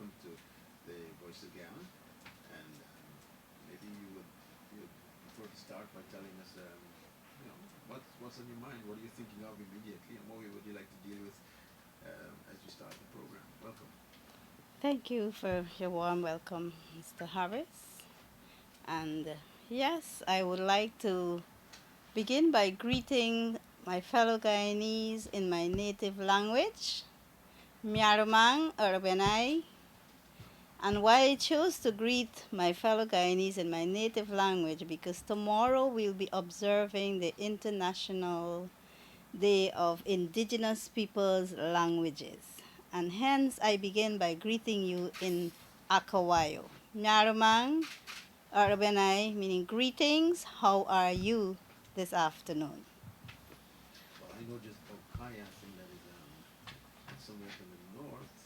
welcome to the Voice of Guyana. And maybe you prefer to start by telling us, what's on your mind? What are you thinking of immediately, and what would you like to deal with as you start the program? Welcome. Thank you for your warm welcome, Mr. Harris. And yes, I would like to begin by greeting my fellow Guyanese in my native language, Miarmang Urbanai. And why I chose to greet my fellow Guyanese in my native language because tomorrow we'll be observing the International Day of Indigenous Peoples' Languages. And hence I begin by greeting you in Akawayo. Nyarumang, Arabanai, meaning greetings. How are you this afternoon? Well, I know just Okaya, I think that is somewhere from the north,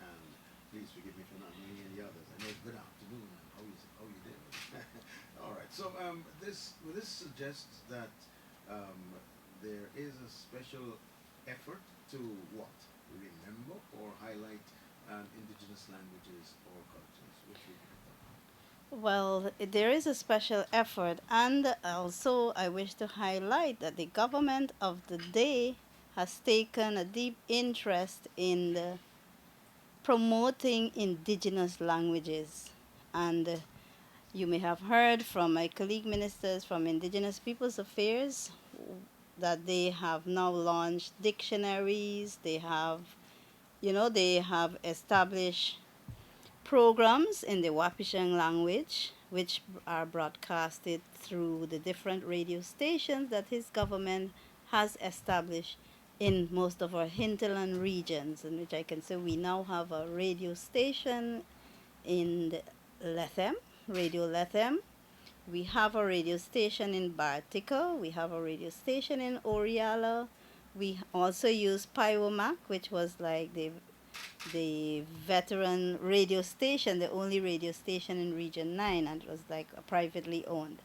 and please forgive me for not knowing any others. I know good afternoon and how you doing. All right. So this suggests that um, there is a special effort to what remember or highlight indigenous languages or cultures. Which would you prefer? Well, there is a special effort, and also I wish to highlight that the government of the day has taken a deep interest in promoting indigenous languages. And you may have heard from my colleague ministers from Indigenous Peoples Affairs that they have now launched dictionaries. They have established programs in the Wapishang language, which are broadcasted through the different radio stations that his government has established in most of our hinterland regions, in which I can say we now have a radio station in the Lethem, Radio Lethem. We have a radio station in Bartica. We have a radio station in Oriala. We also use Pywomac, which was like the veteran radio station, the only radio station in Region 9, and it was like privately owned.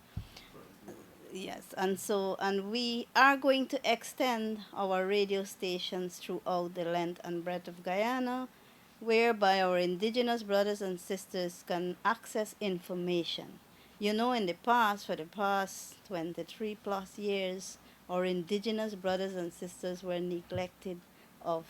Privately owned. Yes, and we are going to extend our radio stations throughout the length and breadth of Guyana, whereby our indigenous brothers and sisters can access information. You know, in the past, for the past 23 plus years, our indigenous brothers and sisters were neglected of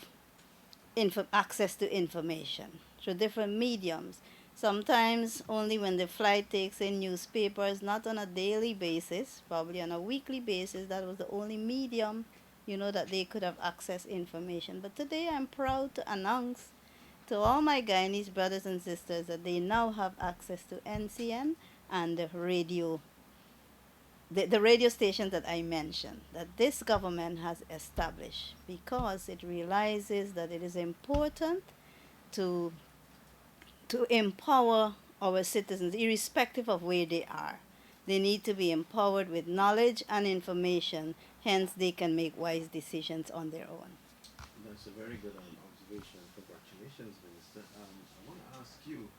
access to information through different mediums. Sometimes only when the flight takes in newspapers, not on a daily basis, probably on a weekly basis. That was the only medium, that they could have access information. But today I'm proud to announce to all my Guyanese brothers and sisters that they now have access to NCN and the radio stations that I mentioned, that this government has established because it realizes that it is important to empower our citizens, irrespective of where they are. They need to be empowered with knowledge and information, hence they can make wise decisions on their own. That's a very good observation. Congratulations, Minister. I want to ask you.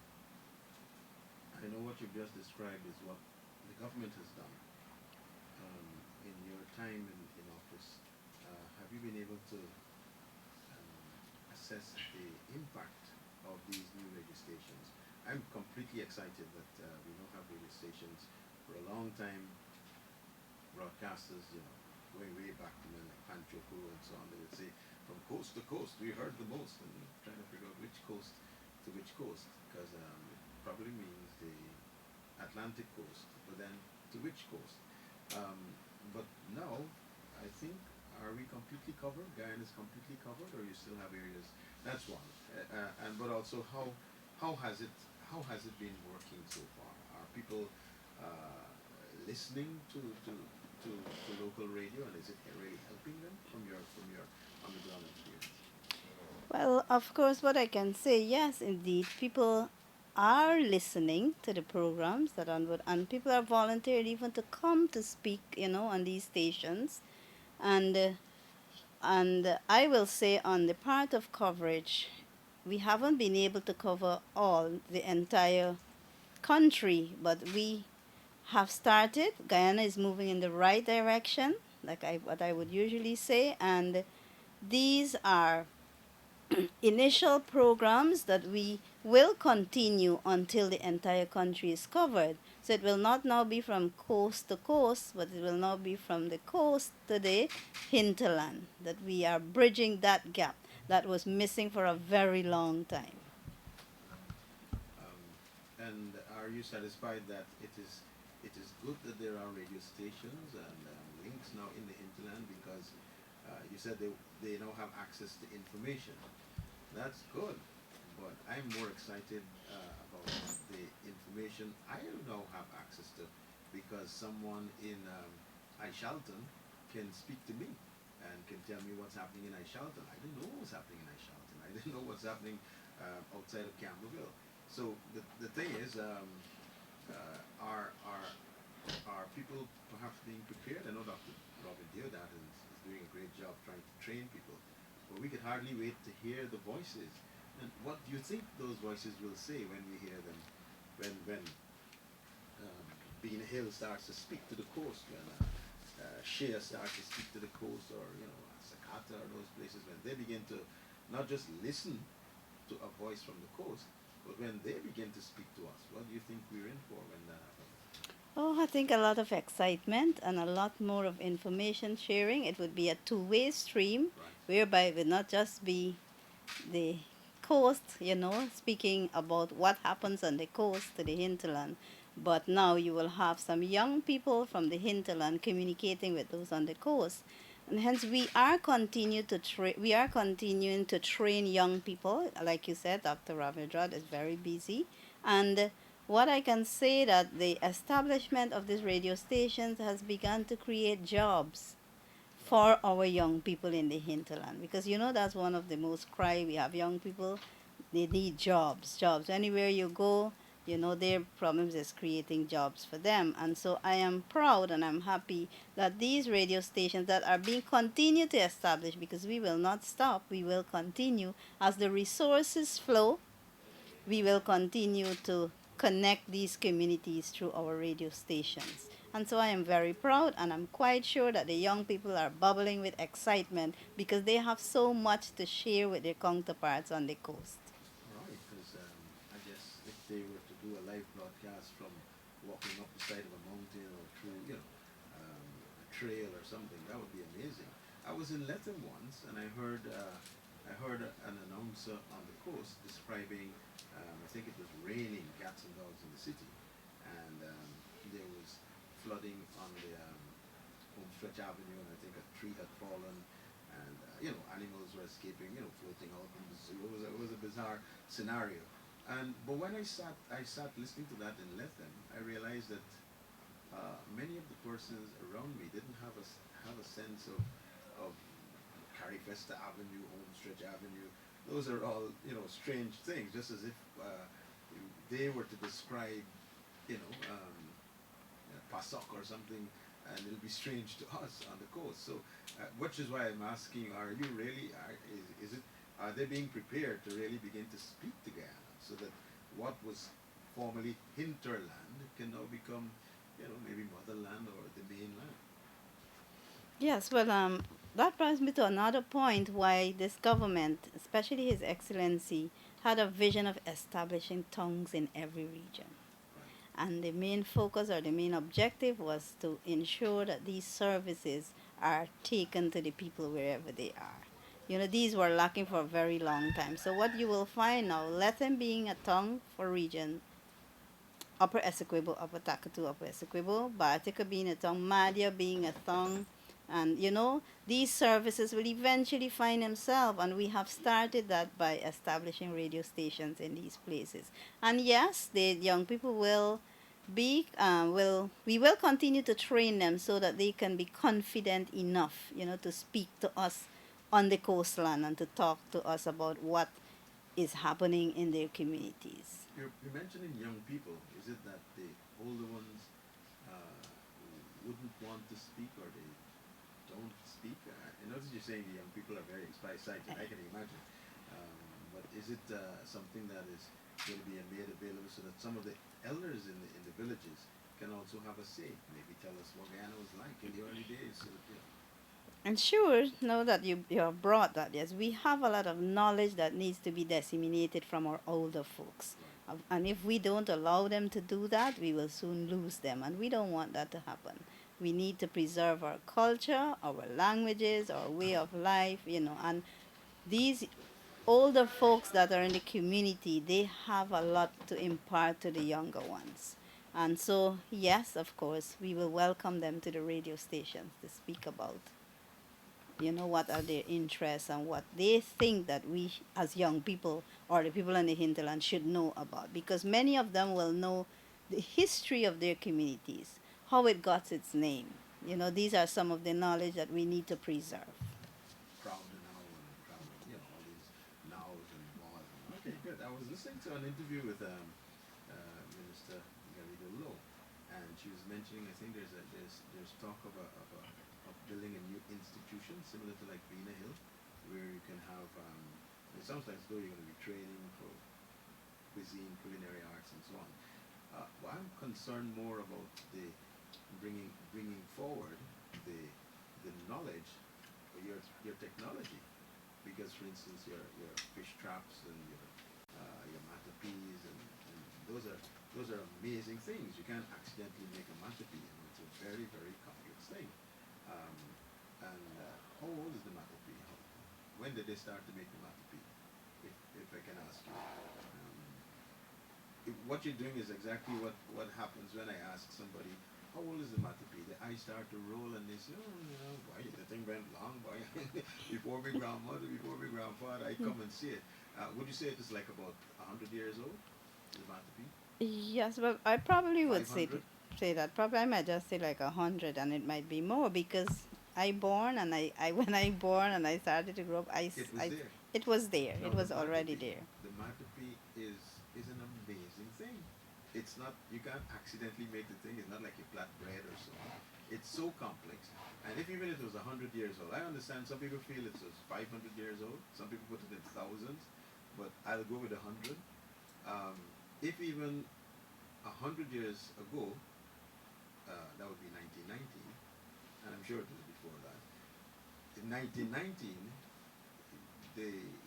I know what you've just described is what the government has done in your time in office. Have you been able to assess the impact of these new radio stations? I'm completely excited that we now have radio stations for a long time. Broadcasters, way back when like Panchoku and so on, they would say from coast to coast, we heard the most, and trying to figure out which coast to which coast, because it probably means the Atlantic coast, but then to which coast? Um, but now, I think, are we completely covered? Guyana is completely covered, or you still have areas? That's one. And but also, how has it been working so far? Are people uh, listening to local radio, and is it really helping them from your on the ground experience? Well, of course, what I can say, yes, indeed, people are listening to the programs that onward, and people are volunteering even to come to speak, on these stations. And I will say on the part of coverage, we haven't been able to cover all the entire country, but we have started. Guyana is moving in the right direction, like what I would usually say, and these are initial programs that we will continue until the entire country is covered. So it will not now be from coast to coast, but it will now be from the coast to the hinterland, that we are bridging that gap that was missing for a very long time. And are you satisfied that it is good that there are radio stations and links now in the hinterland because you said they now have access to information. That's good, but I'm more excited about the information I now have access to because someone in Ishalton can speak to me and can tell me what's happening in Ishalton. I didn't know what was happening in Ishalton. I didn't know what's happening outside of Campbellville. So the thing is, are people perhaps being prepared? I know Dr. Robin Deodat is doing a great job trying to train people, but we could hardly wait to hear the voices. And what do you think those voices will say when we hear them? When Bean Hill starts to speak to the coast, when Shea starts to speak to the coast, or Sakata, or those places, when they begin to not just listen to a voice from the coast, but when they begin to speak to us, what do you think we're in for when that happens? Oh, I think a lot of excitement and a lot more of information sharing. It would be a two-way stream Right. whereby it would not just be the coast, speaking about what happens on the coast to the hinterland, but now you will have some young people from the hinterland communicating with those on the coast. And hence, we are continuing to train young people. Like you said, Dr. Ravidrad is very busy, and what I can say that the establishment of these radio stations has begun to create jobs Right. for our young people in the hinterland, because that's one of the most cry we have. Young people, they need jobs anywhere you go. Their problems is creating jobs for them. And so I am proud and I'm happy that these radio stations that are being continued to establish, because we will not stop, we will continue as the resources flow. We will continue to connect these communities through our radio stations. And so I am very proud, and I'm quite sure that the young people are bubbling with excitement because they have so much to share with their counterparts on the coast. Right, because I guess if they were to do a live broadcast from walking up the side of a mountain or through, a trail or something, that would be amazing. I was in Lethem once, and I heard an announcer on the coast describing, I think it was raining cats and dogs in the city, and there was flooding on the Homestretch Avenue, and I think a tree had fallen, and animals were escaping, floating out from the zoo. It was a bizarre scenario, but when I sat listening to that in Lethem, I realized that many of the persons around me didn't have a sense of Carifesta Avenue, Homestretch Avenue. Those are all strange things, just as if they were to describe you know um, Pasok or something, and it'll be strange to us on the coast. So, which is why I'm asking: are you really? Is it? Are they being prepared to really begin to speak to Guyana so that what was formerly hinterland can now become, maybe motherland or the mainland? Yes, well, that brings me to another point why this government, especially His Excellency, had a vision of establishing tongues in every region. Right. And the main focus or the main objective was to ensure that these services are taken to the people wherever they are. These were lacking for a very long time. So what you will find now, Lethem being a tongue for region, Upper Essequibo, Upper Takatu, Upper Essequibo, Batika being a tongue, Madia being a tongue, and these services will eventually find themselves, and we have started that by establishing radio stations in these places. And yes, the young people we will continue to train them so that they can be confident enough, to speak to us on the coastline and to talk to us about what is happening in their communities. You're mentioning young people. Is it that the older ones uh, wouldn't want to speak, or they don't speak? I notice you're saying the young people are very excited. I can imagine. But is it something that is going to be made available so that some of the elders in the villages can also have a say? Maybe tell us what Guyana was like in the early days. So that, And sure, now that you have brought that, yes, we have a lot of knowledge that needs to be disseminated from our older folks. Right. And if we don't allow them to do that, we will soon lose them. And we don't want that to happen. We need to preserve our culture, our languages, our way of life, and these older folks that are in the community, they have a lot to impart to the younger ones. And so, yes, of course, we will welcome them to the radio stations to speak about, what are their interests and what they think that we as young people or the people in the hinterland should know about. Because many of them will know the history of their communities, how it got its name. These are some of the knowledge that we need to preserve. Proud now and proud, all these nows and was. Okay, good. I was listening to an interview with Minister Garrido Low, and she was mentioning. I think there's talk of building a new institution similar to like Vina Hill, where you can have. It sounds like as though you're going to be training for cuisine, culinary arts, and so on. Well, I'm concerned more about the bringing forward the knowledge or your technology, because for instance your fish traps and your matapees and those are amazing things. You can't accidentally make a matapee. It's a very very complex thing. Um, and how old is the matapee? When did they start to make the matapee? If I can ask you. What you're doing is exactly what happens when I ask somebody, how old is the matapee? The eyes start to roll and they say, oh, boy, the thing went long, boy. Before my grandmother, before my grandfather, I come and see it. Would you say it is like about 100 years old, the matapee? Yes, but I probably would say 500? say that. Probably I might just say like 100, and it might be more because I born and I when I born and I started to grow up, It was there. it was there. No, It was already there. the matapee is an amazing thing. It's not, you can't accidentally make the thing. It's not like you flat bread or so. It's so complex. And if even if it was 100 years old, I understand some people feel it was 500 years old. Some people put it in thousands, but I'll go with 100. Um, if even 100 years ago, that would be 1919, and I'm sure it was before that. In 1919,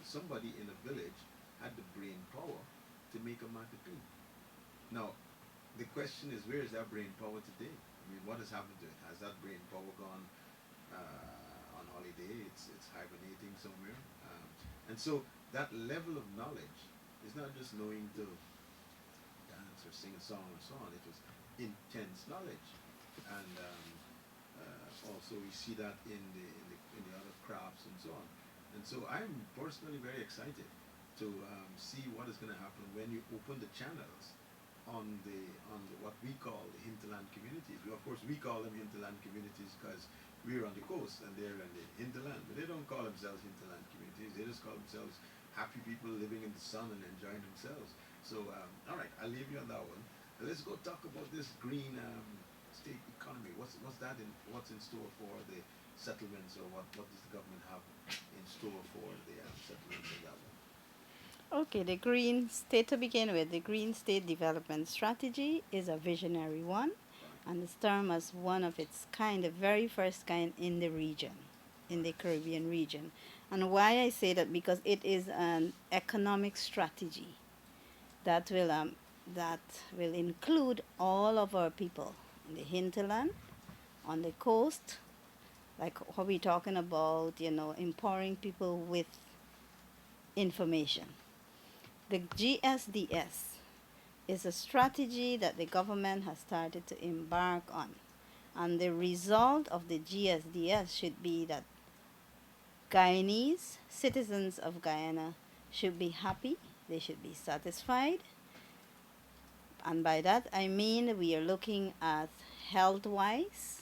somebody in a village had the brain power to make a matapee. Now, the question is, where is that brain power today? I mean, what has happened to it? Has that brain power gone on holiday? It's hibernating somewhere. And so that level of knowledge is not just knowing to dance or sing a song or so on. It was intense knowledge, and also we see that in the other crafts and so on. And so I'm personally very excited to see what is going to happen when you open the channels on the what we call the hinterland communities. Of course, we call them hinterland communities because we're on the coast and they're in the hinterland, but they don't call themselves hinterland communities. They just call themselves happy people living in the sun and enjoying themselves. So, all right, I'll leave you on that one. Let's go talk about this green state economy. What's that in? What's in store for the settlements, or what does the government have in store for the settlements of that one? Okay, the Green State to begin with, the Green State Development Strategy is a visionary one, Right. and it's termed as one of its kind, the very first kind in the region, in the Right. Caribbean region. And why I say that, because it is an economic strategy that will include all of our people in the hinterland, on the coast, like what we're talking about, empowering people with information. The GSDS is a strategy that the government has started to embark on. And the result of the GSDS should be that Guyanese, citizens of Guyana, should be happy, they should be satisfied. And by that I mean we are looking at health wise,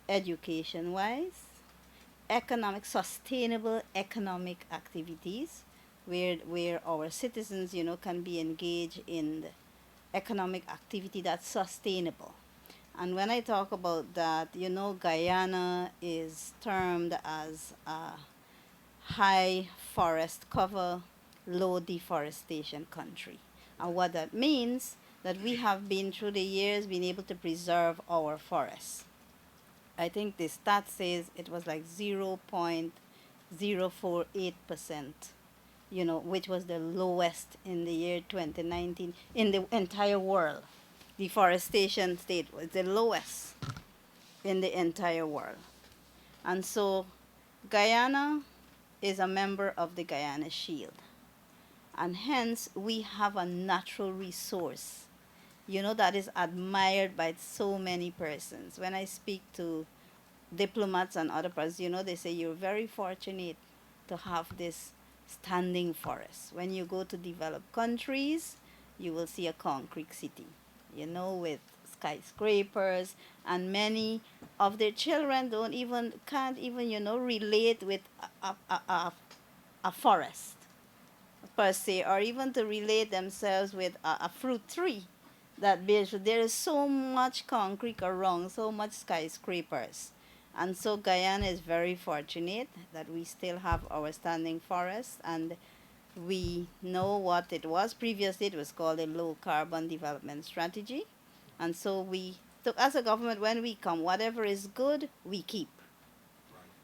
education wise, sustainable economic activities where our citizens, can be engaged in the economic activity that's sustainable. And when I talk about that, Guyana is termed as a high forest cover, low deforestation country. And Right. what that means, that we have been through the years been able to preserve our forests. I think the stat says it was like 0.048%, which was the lowest in the year 2019 in the entire world. Deforestation state was the lowest in the entire world. And so Guyana is a member of the Guyana Shield. And hence, we have a natural resource, that is admired by so many persons. When I speak to diplomats and other persons, they say you're very fortunate to have this standing forest. When you go to developed countries, you will see a concrete city, with skyscrapers, and many of their children can't even, relate with a forest per se, or even to relate themselves with a fruit tree that bears fruit. There is so much concrete around, so much skyscrapers. And so Guyana is very fortunate that we still have our standing forest, and we know what it was. Previously, it was called a low carbon development strategy. And so as a government, when we come, whatever is good, we keep,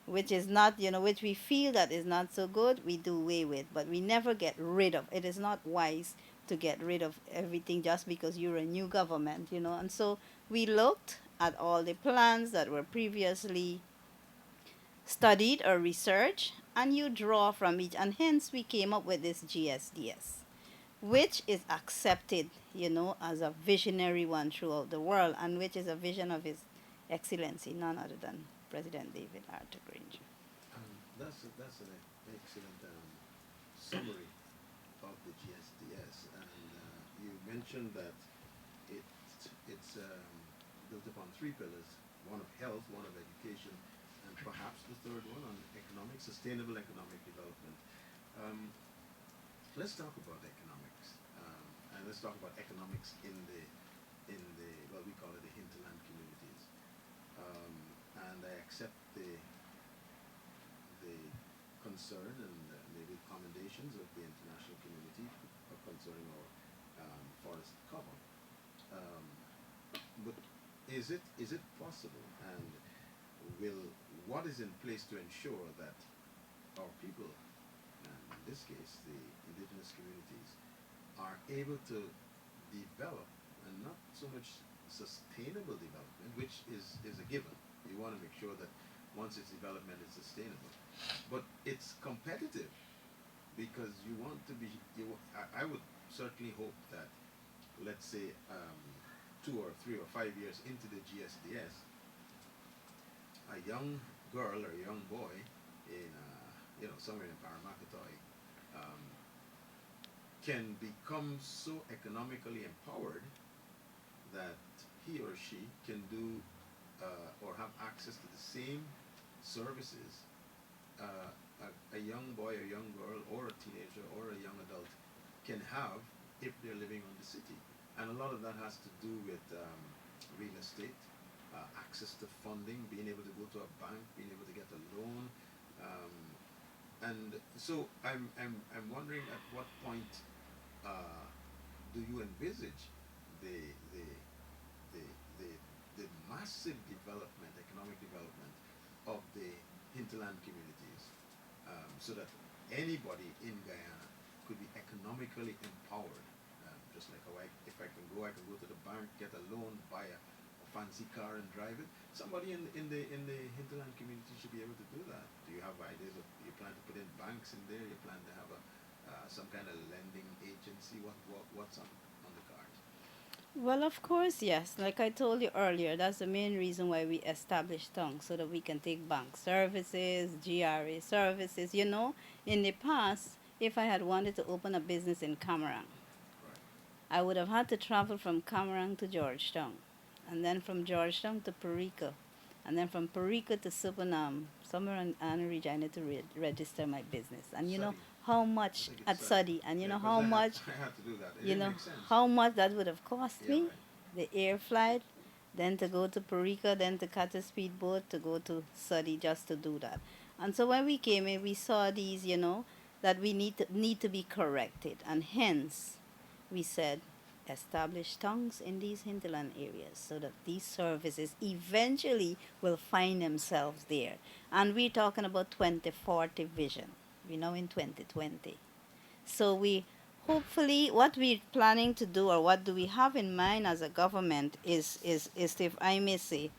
which is not, which we feel that is not so good, we do away with, but we never get rid of. It is not wise to get rid of everything just because you're a new government. And so we looked at all the plans that were previously studied or researched, and you draw from each, and hence we came up with this GSDS, which is accepted, as a visionary one throughout the world, and which is a vision of His Excellency, none other than President David Arthur Granger. That's an excellent summary of the GSDS, and you mentioned that it's built upon three pillars: one of health, one of education, and perhaps the third one on sustainable economic development. Um, let's talk about economics, and let's talk about economics in the well, we call it the hinterland communities. Um, and I accept the concern and maybe commendations of the international community concerning our forest cover. Um, but is it possible, and what is in place to ensure that our people, and in this case the indigenous communities, are able to develop, and not so much sustainable development, which is a given. You want to make sure that once it's development, it's sustainable, but it's competitive, because you want to be. I would certainly hope that, let's say, 2 or 3 or 5 years into the GSDS, a young girl or a young boy in somewhere in Paramakatoy um, can become so economically empowered that he or she can do or have access to the same services a young boy, a young girl, or a teenager, or a young adult can have if they're living on the city. And a lot of that has to do with real estate, access to funding, being able to go to a bank, being able to get a loan. And so I'm wondering, at what point do you envisage the the the the, the massive development, economic development of the hinterland communities, so that anybody in Guyana could be economically empowered, just like if I can go to the bank, get a loan, buy a fancy car and drive it. Somebody in the hinterland community should be able to do that. Do you have ideas of, you plan to put in banks in there? You plan to have some kind of lending agency? What's on the cards? Well, of course, yes. Like I told you earlier, that's the main reason why we established tongues, so that we can take bank services, GRA services. In the past, if I had wanted to open a business in Cameroon, Right. I would have had to travel from Cameroon to Georgetown, and then from Georgetown to Perica, and then from Perica to Suriname, somewhere in Anna Regina, to register my business. And you know Study. how I much think at it's study, and you yeah, know because how much, I had to do that. It you didn't know make sense. how much that would have cost Yeah, me, right. the air flight, then to go to Perica, then to catch a speedboat to go to study, just to do that. And so when we came in, we saw these, that we need to be corrected, and hence we said establish tongues in these hinterland areas so that these services eventually will find themselves there. And we're talking about 2040 vision. We're now in 2020. So we hopefully what we're planning to do or what do we have in mind as a government is if I may say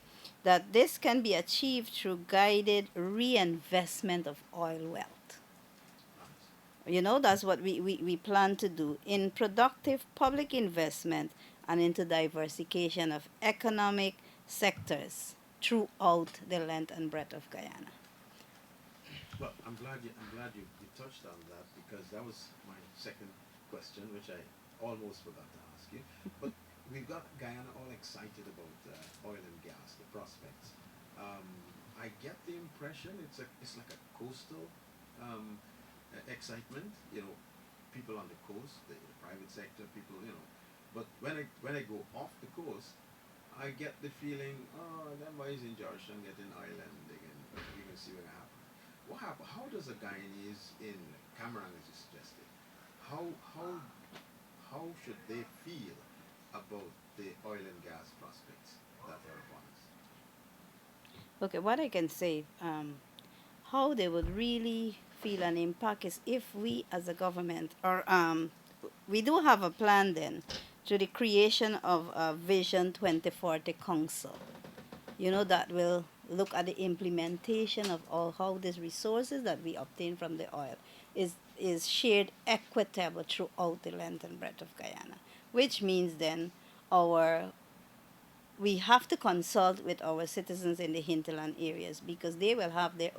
that this can be achieved through guided reinvestment of oil wealth. You know, that's what we plan to do in productive public investment and into diversification of economic sectors throughout the length and breadth of Guyana. Well, I'm glad you touched on that because that was my second question, which I almost forgot to ask you. But we've got Guyana all excited about oil and gas, the prospects. Um, I get the impression it's like a coastal um, excitement. You know, people on the coast, the private sector, people. You know, but when I go off the coast, I get the feeling, oh, them boys in Georgetown getting oil and we can see what happens. What happen? How does a Guyanese in Cameroon, as you suggested, how how how should they feel about the oil and gas prospects that are upon us? Okay, what I can say, how they would really feel an impact is if we as a government or we do have a plan then to the creation of a Vision 2040 Council, you know, that will look at the implementation of all how these resources that we obtain from the oil is shared equitable throughout the length and breadth of Guyana, which means then our we have to consult with our citizens in the hinterland areas because they will have their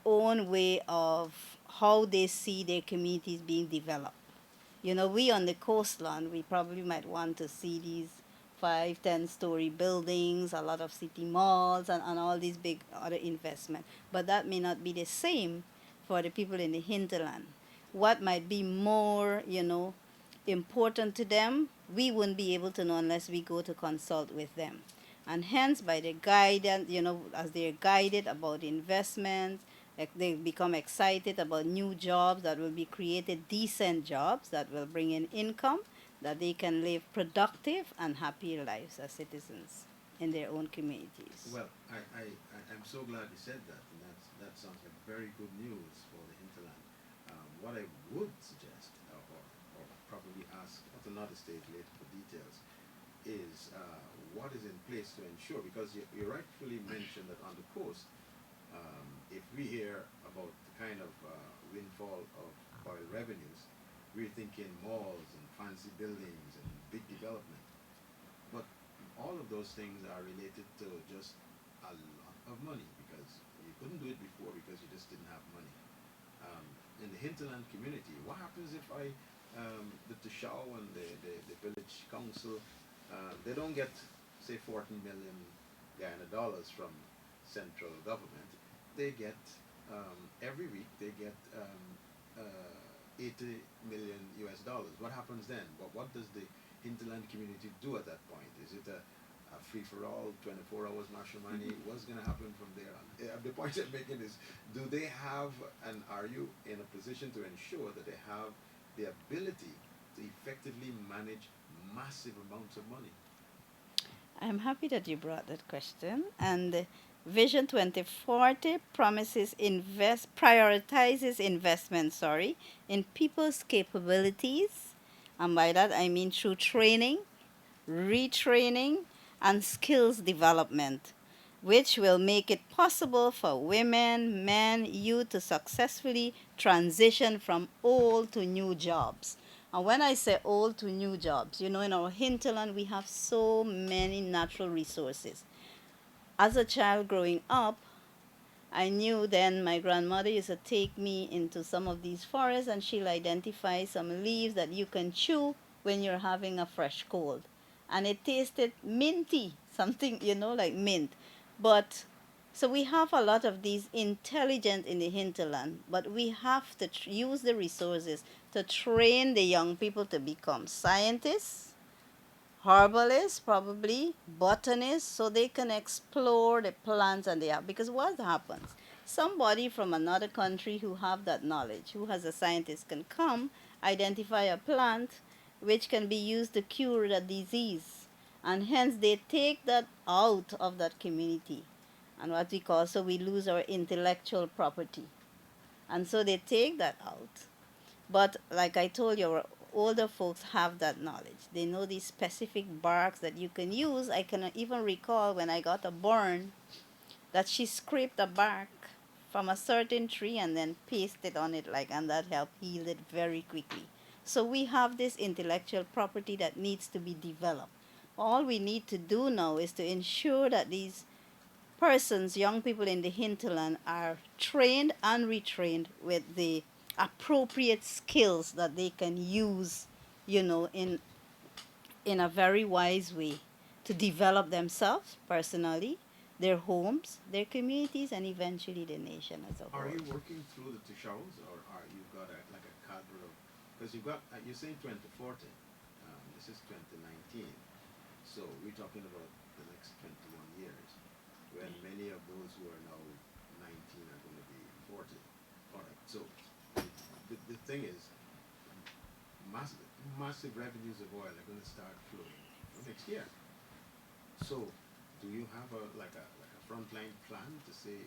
own way of how they see their communities being developed. You know, we on the coastline, we probably might want to see these 5, 10 story buildings, a lot of city malls, and all these big other investment. But that may not be the same for the people in the hinterland. What might be more, you know, important to them, we wouldn't be able to know unless we go to consult with them. And hence, by the guidance, you know, as they're guided about investments, like they become excited about new jobs that will be created, decent jobs that will bring in income, that they can live productive and happy lives as citizens in their own communities. Well, I'm so glad you said that, and that sounds like very good news for the hinterland. What I would suggest, or probably ask at another stage later for details, is what is in place to ensure, because you rightfully mentioned that on the coast, if we hear about the kind of windfall of oil revenues, we're thinking malls and fancy buildings and big development. But all of those things are related to just a lot of money because you couldn't do it before because you just didn't have money. Um, in the hinterland community, what happens if the Tushao and the village council, they don't get, say, 14 million Guyana dollars from central government. They get, every week, they get 80 million US dollars. What happens then? What does the hinterland community do at that point? Is it a free for all, 24 hours marshal money? What's going to happen from there on? The point I'm making is, do they have, and are you in a position to ensure that they have the ability to effectively manage massive amounts of money? I'm happy that you brought that question. And Vision 2040 prioritizes investment, in people's capabilities. And by that I mean through training, retraining, and skills development, which will make it possible for women, men, youth to successfully transition from old to new jobs. And when I say old to new jobs, you know, in our hinterland, we have so many natural resources. As a child growing up, I knew then my grandmother used to take me into some of these forests and she'll identify some leaves that you can chew when you're having a fresh cold. And it tasted minty, something, you know, like mint. But so we have a lot of these intelligent in the hinterland, but we have to use the resources to train the young people to become scientists, herbalists, probably botanists, so they can explore the plants and they have. Because what happens? Somebody from another country who have that knowledge, who has a scientist, can come, identify a plant, which can be used to cure the disease. And hence they take that out of that community. And what we call, so we lose our intellectual property. And so they take that out. But like I told you, our older folks have that knowledge. They know these specific barks that you can use. I can even recall when I got a burn that she scraped the bark from a certain tree and then pasted on it, like, and that helped heal it very quickly. So we have this intellectual property that needs to be developed. All we need to do now is to ensure that these persons, young people in the hinterland, are trained and retrained with the appropriate skills that they can use, in a very wise way to develop themselves personally, their homes, their communities, and eventually the nation as a Are whole. you working through the Tushals, or are you got like a cadre of? Because you've got you're saying 2040. This is 2019, so we're talking about the next 21 years, when many of those who are now 19 are going to be 40. All right. So the thing is, massive revenues of oil are going to start flowing next year. So, do you have a frontline plan to say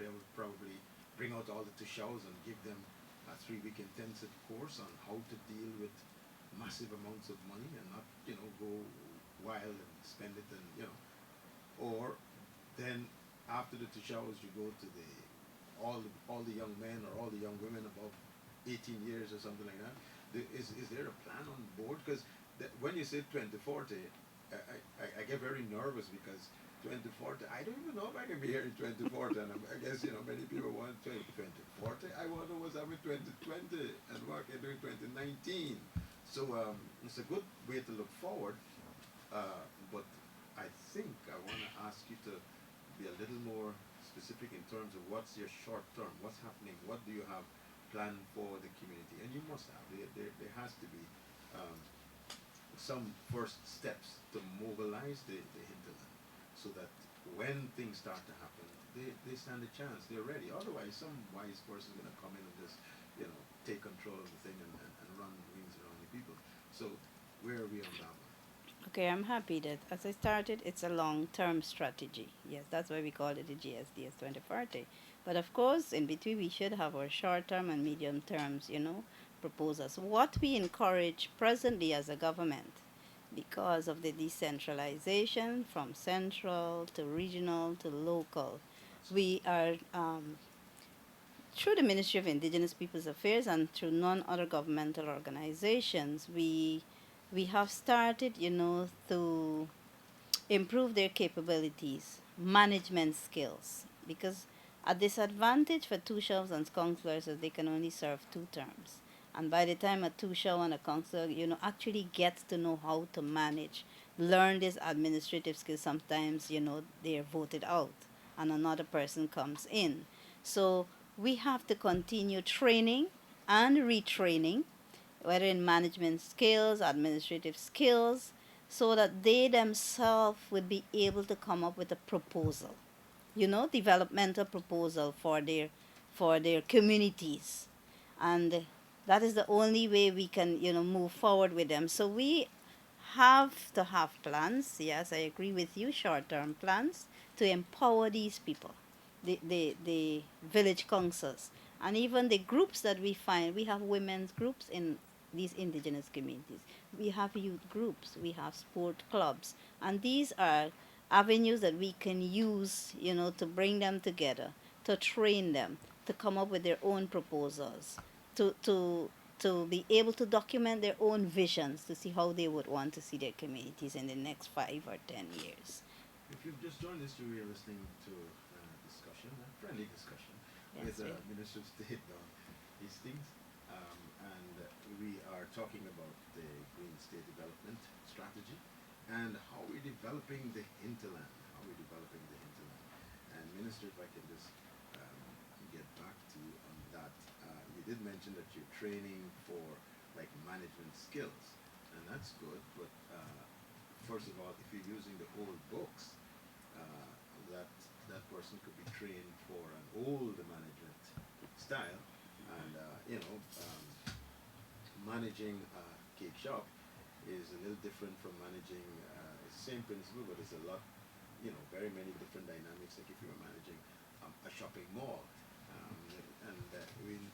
they'll probably bring out all the Tushals and give them a 3 week intensive course on how to deal with massive amounts of money and not go wild and spend it, and or then after the Tushals you go to the all the young men or all the young women above 18 years or something like that. Is there a plan on board? Because when you say 2040, I get very nervous because 2040, I don't even know if I can be here in 2040. And I guess, many people want 2040. I wonder what's happening 2020 and what can do in 2019. So it's a good way to look forward. But I think I want to ask you to be a little more specific in terms of what's your short term, what's happening, what do you have planned for the community? And you must have, there has to be um, some first steps to mobilize the hinterland so that when things start to happen, they stand a chance, they're ready. Otherwise, some wise person is going to come in and just, take control of the thing and run rings around the people. So, where are we on that one? Okay, I'm happy that as I started, it's a long term strategy. Yes, that's why we call it the GSDS 2040. But of course, in between, we should have our short term and medium terms, proposals. What we encourage presently as a government, because of the decentralization from central to regional to local, That's we are through the Ministry of Indigenous Peoples Affairs and through non-other governmental organizations, we have started, to improve their capabilities, management skills, because a disadvantage for two shelves and counselors is they can only serve 2 terms. And by the time a two shelf and a counselor, actually gets to know how to manage, learn this administrative skills, sometimes, they're voted out and another person comes in. So we have to continue training and retraining, whether in management skills, administrative skills, so that they themselves would be able to come up with a proposal, developmental proposal for their communities. And that is the only way we can, move forward with them. So we have to have plans. Yes, I agree with you, short term plans to empower these people, the village councils, and even the groups that we find. We have women's groups in these indigenous communities. We have youth groups, we have sport clubs, and these are avenues that we can use, to bring them together, to train them, to come up with their own proposals, to be able to document their own visions to see how they would want to see their communities in the next 5 or 10 years. If you've just joined us, you are listening to a discussion, a friendly discussion, Yes, with really. Minister of State Don Hastings, and we are talking about the Green State Development Strategy and how we're developing the hinterland, And Minister, if I can just get back to you on that, you did mention that you're training for like management skills, and that's good. But first of all, if you're using the old books, uh, that that person could be trained for an old management style, and managing a cake shop is a little different from managing. It's the same principle, but it's a lot, very many different dynamics. Like if you were managing a shopping mall, um, and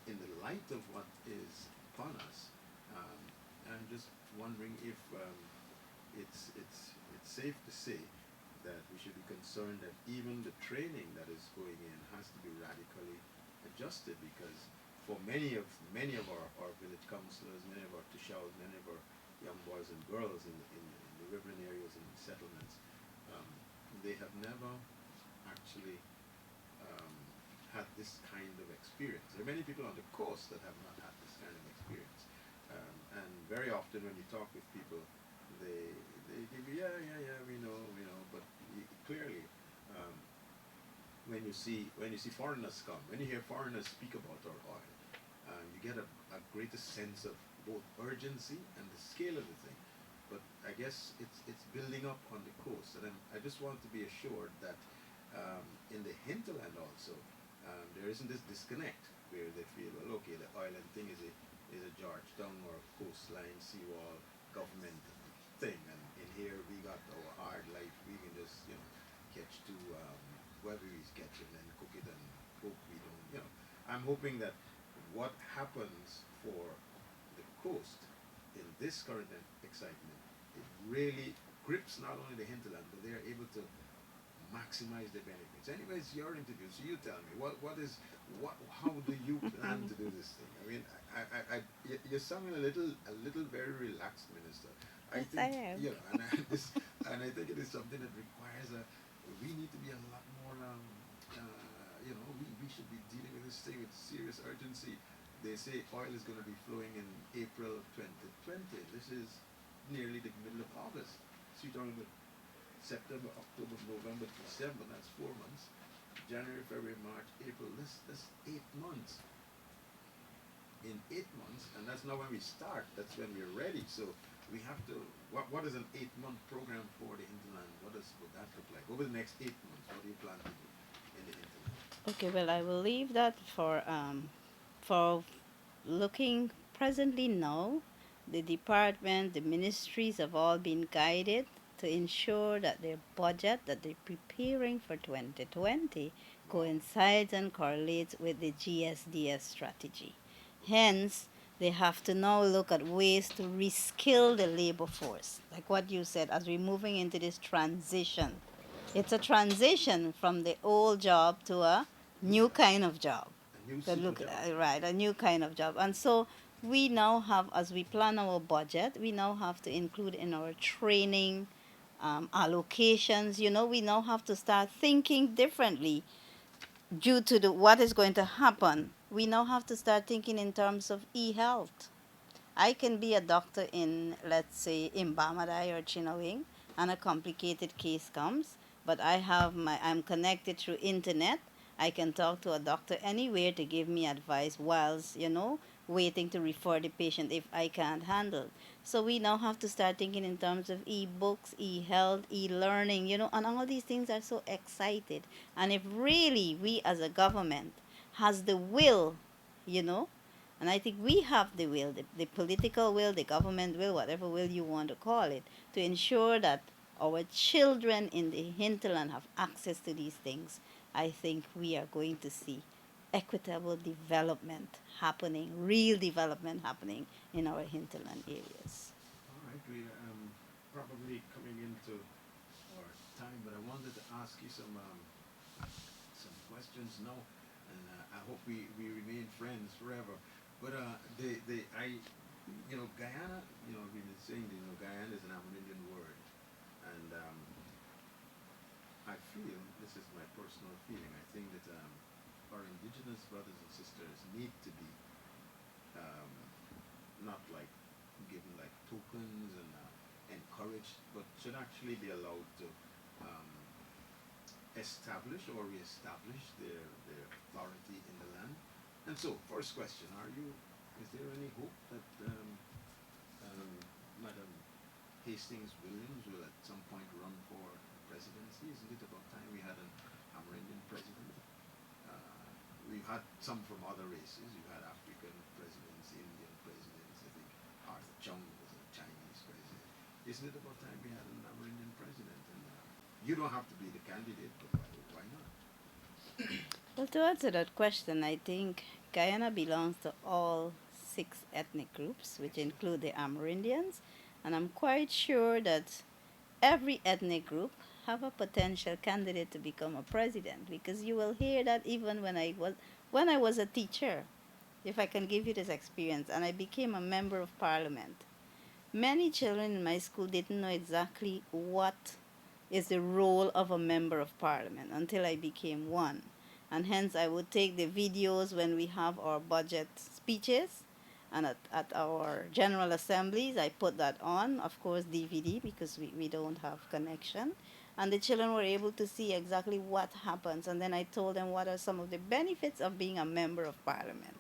in the light of what is upon us, um, I'm just wondering if it's safe to say that we should be concerned that even the training that is going in has to be radically adjusted, because for many of our village councillors, many of our tishaus, many of our young boys and girls in the riverine areas and settlements, um, they have never actually um, had this kind of experience. There are many people on the coast that have not had this kind of experience, and very often when you talk with people, they they give you, yeah, we know, but clearly, um, when you see foreigners come, when you hear foreigners speak about our oil, you get a greater sense of both urgency and the scale of the thing. But I guess it's building up on the coast, and I just want to be assured that in the hinterland also, there isn't this disconnect where they feel, well, okay, the island thing is a Georgetown or coastline seawall government thing, and in here we got our hard life. We can just catch two whatever we catch it and cook it and hope we don't. I'm hoping that what happens for the coast in this current excitement, it really grips not only the hinterland, but they are able to maximize the benefits. Anyways, your interview, so you tell me how do you plan to do this thing? I mean, you're sounding a little very relaxed, Minister. I Yes, I think am. and I think it is something that requires we need to be a lot more. We should be dealing with this thing with serious urgency. They say oil is going to be flowing in April of 2020. This is nearly the middle of August. So you're talking about September, October, November, December, that's 4 months. January, February, March, April, that's 8 months. In 8 months, and that's not when we start, that's when we're ready. So we have to, what is an 8-month program for the hinterland? Would that look like? Over the next 8 months, what do you plan to do in the hinterland? Okay, well, I will leave that for looking presently now. The department, the ministries have all been guided to ensure that their budget that they're preparing for 2020 Wow. coincides and correlates with the GSDS strategy. Hence, they have to now look at ways to reskill the labor force. Like what you said, as we're moving into this transition, it's a transition from the old job to a new kind of job. A new But super look, job. right, a new kind of job. And so we now have, as we plan our budget, we now have to include in our training allocations. We now have to start thinking differently due to what is going to happen. We now have to start thinking in terms of e-health. I can be a doctor in, let's say, in Bamadai or Chinawing, and a complicated case comes, but I'm connected through internet. I can talk to a doctor anywhere to give me advice whilst, waiting to refer the patient if I can't handle. So we now have to start thinking in terms of e-books, e-health, e-learning, and all these things are so excited. And if really we as a government has the will, you know, and I think we have the will, the political will, the government will, whatever will you want to call it, to ensure that our children in the hinterland have access to these things. I think we are going to see equitable development happening, real development happening in our hinterland areas. All right, we probably coming into our time, but I wanted to ask you some questions now, and I hope we remain friends forever. But Guyana, we've been saying, Guyana is an Amerindian word, and I feel, this is my personal feeling, I think that our indigenous brothers and sisters need to be um, not like given like tokens and encouraged, but should actually be allowed to um, establish or reestablish their authority in the land. And so, first question: is there any hope that Madam Hasting-Williams will at some point run for presidency? Isn't it about time we had an Amerindian president? We've had some from other races. You've had African presidents, Indian presidents. I think Arthur Chung was a Chinese president. isn't it about time we had an Amerindian president? And you don't have to be the candidate, but why not? Well, to answer that question, I think Guyana belongs to all six ethnic groups, which Excellent. include the Amerindians, and I'm quite sure that every ethnic group have a potential candidate to become a president because you will hear that even when I was a teacher, if I can give you this experience, and I became a member of parliament. Many children in my school didn't know exactly what is the role of a member of parliament until I became one. And hence, I would take the videos when we have our budget speeches and at our general assemblies. I put that on, of course, DVD because we don't have connection. And the children were able to see exactly what happens. And then I told them what are some of the benefits of being a member of parliament.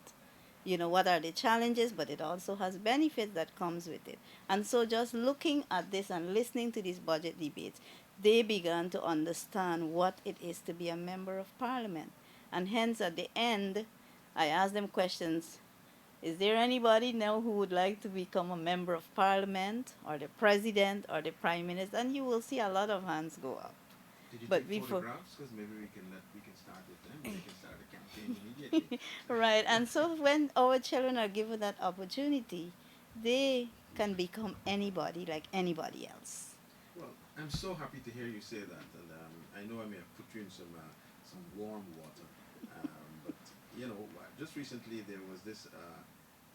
What are the challenges, but it also has benefits that comes with it. And so just looking at this and listening to these budget debates, they began to understand what it is to be a member of parliament. And hence at the end, I asked them questions. Is there anybody now who would like to become a member of parliament or the president or the prime minister? And you will see a lot of hands go up. Did you But take before photographs? Because maybe we can start with them. They can start a campaign immediately. right, and so when our children are given that opportunity, they can become anybody like anybody else. Well, I'm so happy to hear you say that, and I know I may have put you in some warm water, but just recently there was this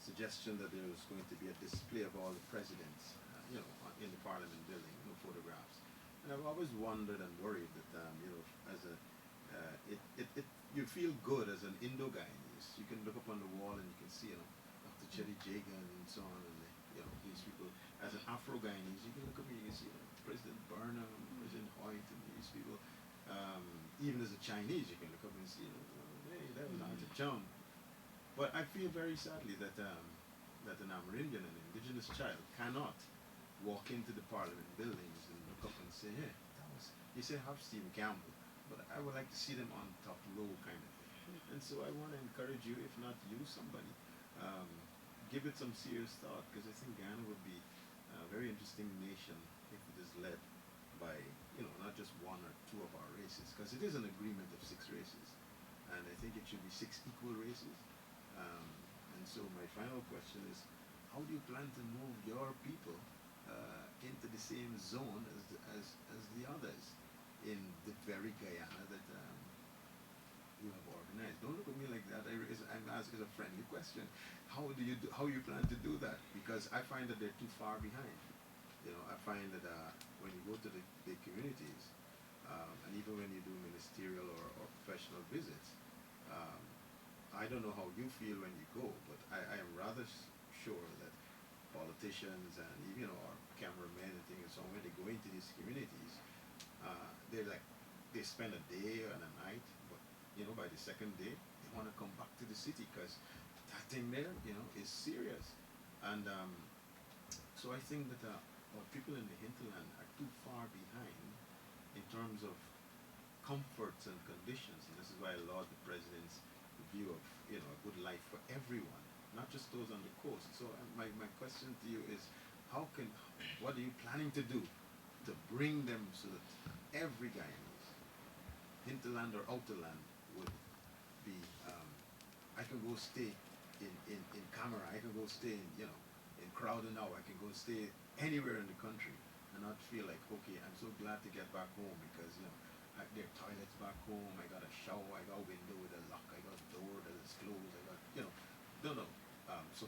suggestion that there was going to be a display of all the presidents, in the Parliament building, photographs, and I've always wondered and worried that as a it you feel good as an Indo-Guyanese. You can look up on the wall and you can see Dr. Chetty Jagan and so on, and these people. As an Afro-Guyanese, you can look up and you can see President Burnham, President Hoyt, and these people. Even as a Chinese, you can look up and see, hey, that was Arthur Chung. But I feel very sadly that an Amerindian, an indigenous child, cannot walk into the Parliament buildings and look up and say, hey, that was. You say have Stephen Campbell, but I would like to see them on top row kind of thing. And so I want to encourage you, if not you, somebody, give it some serious thought, because I think Ghana would be a very interesting nation if it is led by, not just one or two of our races, because it is an agreement of six races, and I think it should be six equal races. And so my final question is, how do you plan to move your people into the same zone as the others in the very Guyana that you have organized? Don't look at me like that. I'm asking a friendly question. How you plan to do that? Because I find that they're too far behind. I find that when you go to the communities, and even when you do ministerial or professional visits, I don't know how you feel when you go, but I am rather sure that politicians and even our cameramen and things and so on, when they go into these communities, they spend a day and a night, but by the second day they want to come back to the city because that thing there is serious. And so I think that our people in the hinterland are too far behind in terms of comforts and conditions, and this is why I laud the president's view of a good life for everyone, not just those on the coast. So my question to you is, what are you planning to do to bring them so that every Guyanese, hinterland or outerland, would be, I can go stay in Camera, I can go stay in Crowdenau, I can go stay anywhere in the country and not feel like, okay, I'm so glad to get back home because there are toilets back home, I got a shower, I got a window with a lock, I got a door that is closed, I got don't know. So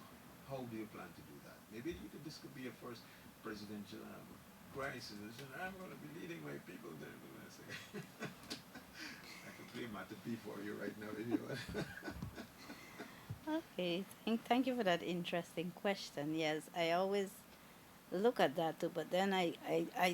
how do you plan to do that? Maybe this could be a first presidential crisis, and I'm going to be leading my people there. I say, I can play Mata P for you right now if you want. Okay, thank you for that interesting question. Yes, I always look at that too, but then I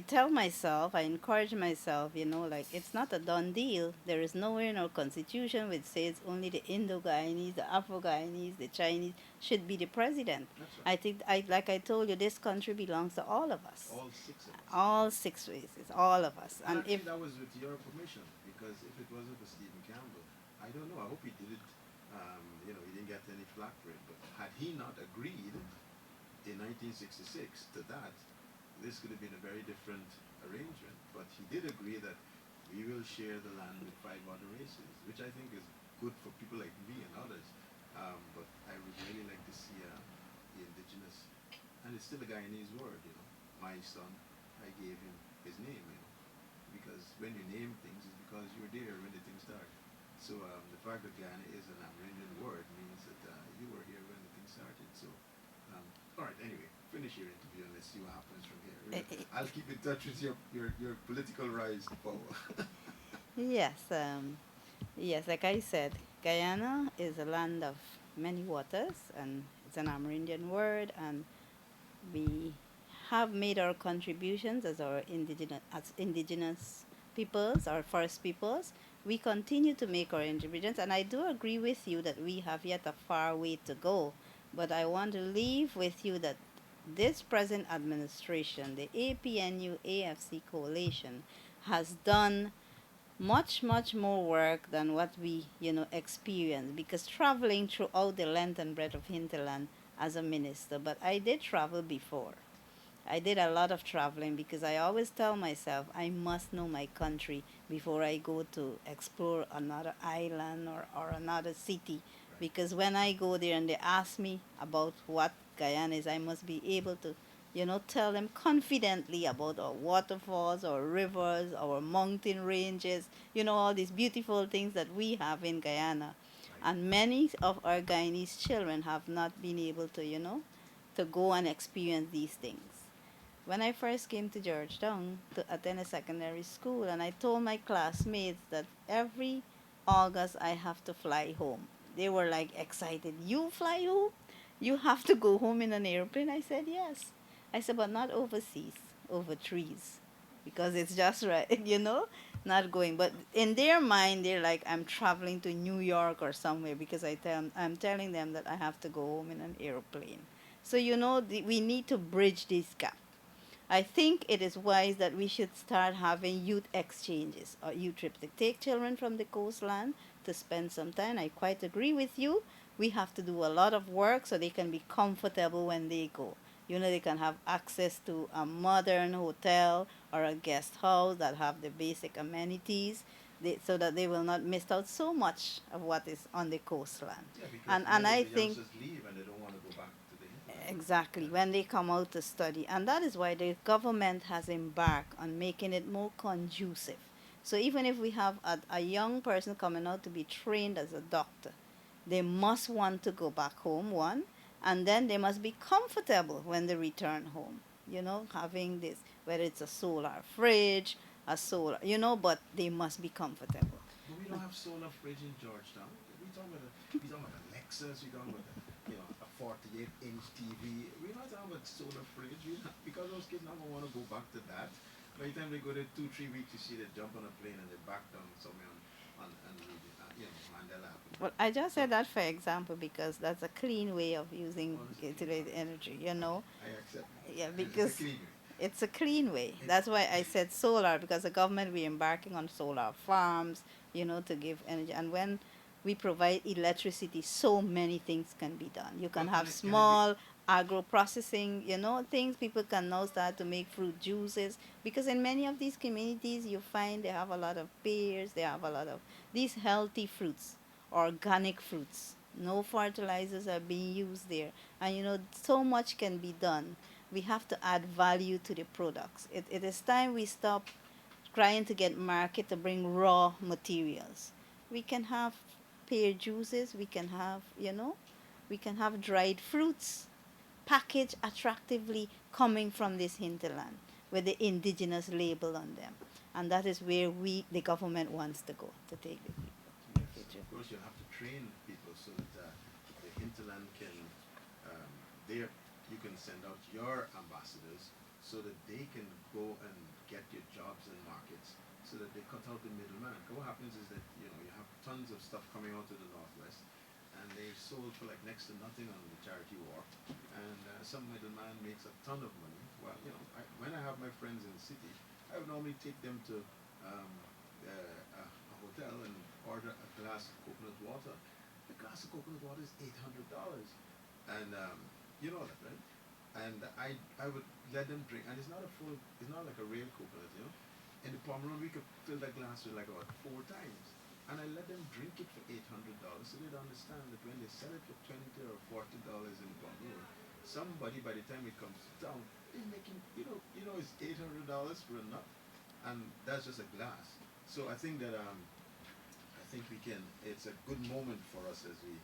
tell myself, I encourage myself, like it's not a done deal. There is nowhere in our constitution which says only the Indo-Guyanese, the Afro-Guyanese, the Chinese should be the president. That's right. I think, like I told you, this country belongs to all of us. All six of us. All six races, all of us. And And actually, if that was with your permission, because if it wasn't for Stephen Campbell, I don't know. I hope he did it. He didn't get any flack for it. But had he not agreed in 1966 to that, this could have been a very different arrangement. But he did agree that we will share the land with 5 other races, which I think is good for people like me and others. But I would really like to see the indigenous, and it's still a Guyanese word, you know. My son, I gave him his name, you know, because when you name things, it's because you were there when the thing started. So the fact that Guyana is an Amerindian word means that you were here when the thing started. So, all right. Anyway, finish your interview and let's see what happens from here. I'll keep in touch with your political rise to power. Yes, yes, like I said, Guyana is a land of many waters, and it's an Amerindian word, and we have made our contributions as indigenous peoples, our first peoples. We continue to make our contributions, and I do agree with you that we have yet a far way to go. But I want to leave with you that this present administration, the APNU AFC coalition, has done much more work than what we experience, because traveling throughout the length and breadth of hinterland as a minister, but I did travel before. I did a lot of traveling because I always tell myself I must know my country before I go to explore another island or another city. Right. Because when I go there and they ask me about what Guyana is, I must be able to, tell them confidently about our waterfalls, our rivers, our mountain ranges, all these beautiful things that we have in Guyana. Right. And many of our Guyanese children have not been able to, to go and experience these things. When I first came to Georgetown to attend a secondary school, and I told my classmates that every August I have to fly home. They were like excited. You fly home? You have to go home in an airplane? I said, yes. I said, but not overseas, over trees. Because it's just right, not going. But in their mind, they're like, I'm traveling to New York or somewhere because I'm telling them that I have to go home in an airplane. So, we need to bridge this gap. I think it is wise that we should start having youth exchanges or youth trips to take children from the coastland to spend some time. I quite agree with you. We have to do a lot of work so they can be comfortable when they go. They can have access to a modern hotel or a guest house that have the basic amenities, so that they will not miss out so much of what is on the coastland. Yeah, because And many of I the think youngsters leave and they don't want to go back to the hinterland. exactly, Yeah. when they come out to study. And that is why the government has embarked on making it more conducive. So even if we have a young person coming out to be trained as a doctor, they must want to go back home, one, and then they must be comfortable when they return home. Having this, whether it's a solar fridge, a solar, but they must be comfortable. But we don't have solar fridge in Georgetown. We talking about a Lexus. We talking about a 48-inch TV. We're not talking about solar fridge. Because those kids never want to go back to that. By the time they go there 2-3 weeks, you see they jump on a plane and they back down somewhere on Mandela Avenue. Well, I just So, said that for example because that's a clean way of using honestly, utility energy. I accept. Yeah, It's a because clean way. it's a clean way. It, That's why I said solar, because the government we're embarking on solar farms, to give energy. And when we provide electricity, so many things can be done. You can well, have can it be? small agro processing, things people can now start to make fruit juices. Because in many of these communities, you find they have a lot of pears, they have a lot of these healthy fruits, organic fruits. No fertilizers are being used there. And so much can be done. We have to add value to the products. It is time we stop trying to get market to bring raw materials. We can have pear juices, we can have dried fruits packaged attractively coming from this hinterland with the indigenous label on them. And that is where the government wants to go, to take the people in the Yes, and future. of course you have to train people so that the hinterland can, there you can send out your ambassadors so that they can go and get your jobs and markets so that they cut out the middleman. What happens is that you have tons of stuff coming out of the northwest and they sold for like next to nothing on the charity war, and some middleman makes a ton of money. Well, when I have my friends in the city, I would normally take them to um, a hotel and order a glass of coconut water. The glass of coconut water is $800, and you know that, right? and I would let them drink, and it's not like a real coconut, you know. In the Pomeroy, we could fill that glass with like about 4 times, and I let them drink it for $800, so they'd understand that when they sell it for $20 or $40 in Pomeroy, somebody by the time it comes down, they're making, it's $800 for a nut, and that's just a glass. So I think we can. It's a good moment for us as we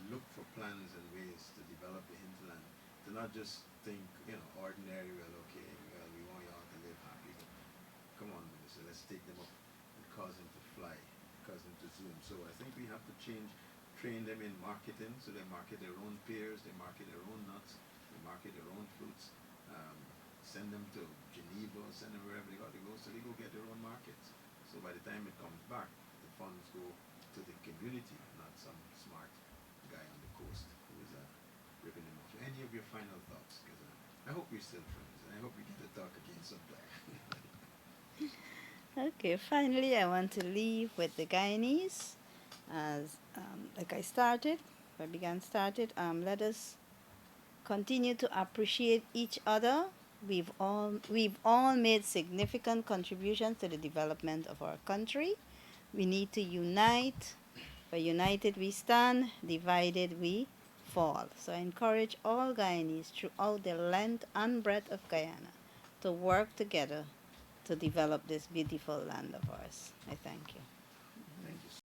look for plans and ways to develop the hinterland, to not just think, ordinary. Well, okay, well, we want y'all to live happy, but come on, minister, let's take them up and cause them to fly, cause them to zoom. So I think we have to train them in marketing, so they market their own pears, they market their own nuts, they market their own fruits. Um, Send them to Geneva, send them wherever they got to go, so they go get their own markets. So by the time it comes back, the funds go to the community, not some smart guy on the coast who is ripping them off. Any of your final thoughts? Because I hope we're still friends, and I hope we get to talk again sometime. Okay, finally, I want to leave with the Guyanese as like I began started. Let us continue to appreciate each other. We've all made significant contributions to the development of our country. We need to unite. For united we stand, divided we fall. So I encourage all Guyanese throughout the length and breadth of Guyana to work together to develop this beautiful land of ours. I thank you. Thank you